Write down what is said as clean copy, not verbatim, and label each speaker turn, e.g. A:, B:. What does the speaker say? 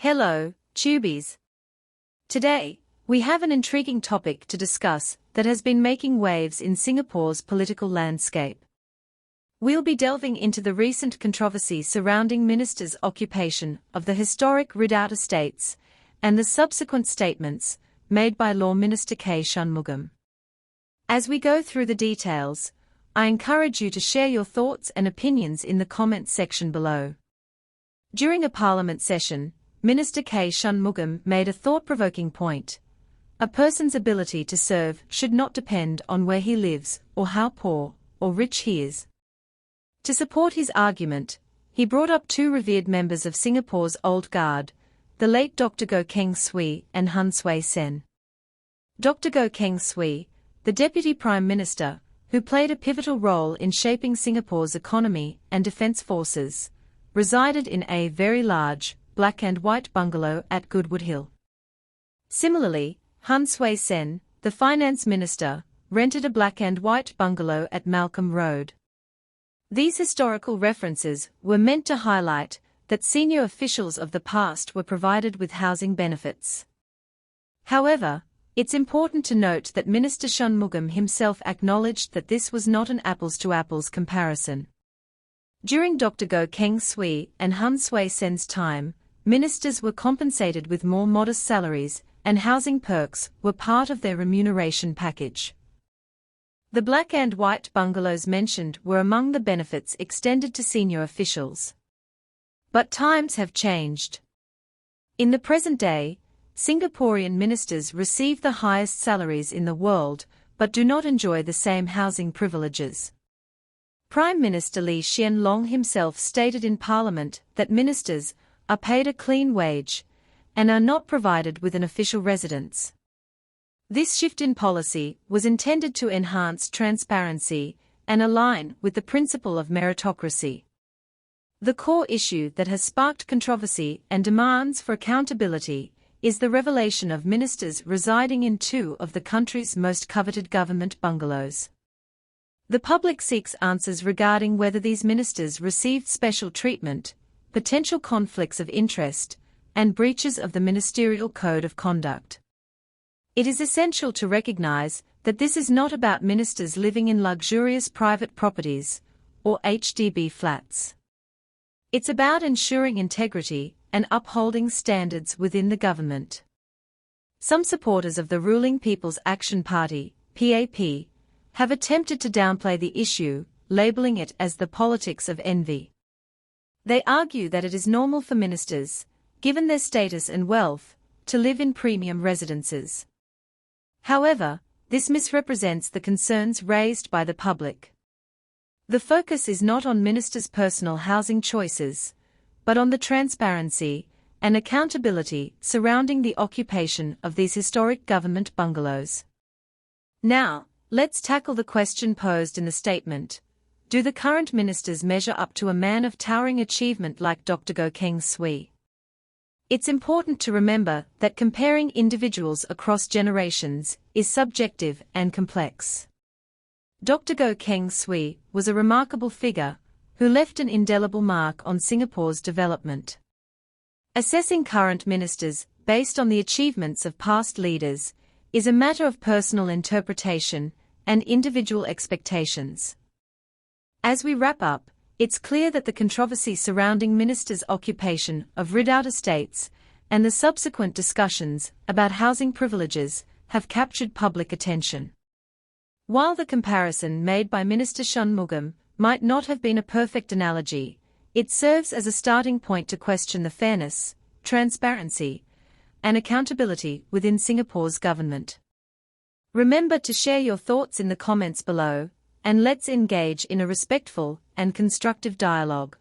A: Hello, Tubies. Today, we have an intriguing topic to discuss that has been making waves in Singapore's political landscape. We'll be delving into the recent controversy surrounding Minister's occupation of the historic Ridout estates and the subsequent statements made by Law Minister K Shanmugam. As we go through the details, I encourage you to share your thoughts and opinions in the comments section below. During a Parliament session, Minister K Shanmugam made a thought-provoking point. A person's ability to serve should not depend on where he lives or how poor or rich he is. To support his argument, he brought up two revered members of Singapore's old guard, the late Dr. Goh Keng Swee and Hon Sui Sen. Dr. Goh Keng Swee, the Deputy Prime Minister, who played a pivotal role in shaping Singapore's economy and defence forces, resided in a very large, black and white bungalow at Goodwood Hill. Similarly, Hon Sui Sen, the Finance Minister, rented a black and white bungalow at Malcolm Road. These historical references were meant to highlight that senior officials of the past were provided with housing benefits. However, it's important to note that Minister Shanmugam himself acknowledged that this was not an apples-to-apples comparison. During Dr. Goh Keng Swee and Hon Sui Sen's time, ministers were compensated with more modest salaries, and housing perks were part of their remuneration package. The black and white bungalows mentioned were among the benefits extended to senior officials. But times have changed. In the present day, Singaporean ministers receive the highest salaries in the world, but do not enjoy the same housing privileges. Prime Minister Lee Hsien Loong himself stated in Parliament that ministers are paid a clean wage and are not provided with an official residence. This shift in policy was intended to enhance transparency and align with the principle of meritocracy. The core issue that has sparked controversy and demands for accountability is the revelation of ministers residing in two of the country's most coveted government bungalows. The public seeks answers regarding whether these ministers received special treatment, potential conflicts of interest, and breaches of the Ministerial Code of Conduct. It is essential to recognize that this is not about ministers living in luxurious private properties, or HDB flats. It's about ensuring integrity and upholding standards within the government. Some supporters of the ruling People's Action Party, PAP, have attempted to downplay the issue, labeling it as the politics of envy. They argue that it is normal for ministers, given their status and wealth, to live in premium residences. However, this misrepresents the concerns raised by the public. The focus is not on ministers' personal housing choices, but on the transparency and accountability surrounding the occupation of these historic government bungalows. Now, let's tackle the question posed in the statement. Do the current ministers measure up to a man of towering achievement like Dr. Goh Keng Swee? It's important to remember that comparing individuals across generations is subjective and complex. Dr. Goh Keng Swee was a remarkable figure who left an indelible mark on Singapore's development. Assessing current ministers based on the achievements of past leaders is a matter of personal interpretation and individual expectations. As we wrap up, it's clear that the controversy surrounding ministers' occupation of Ridout estates and the subsequent discussions about housing privileges have captured public attention. While the comparison made by Minister Shanmugam might not have been a perfect analogy, it serves as a starting point to question the fairness, transparency, and accountability within Singapore's government. Remember to share your thoughts in the comments below, and let's engage in a respectful and constructive dialogue.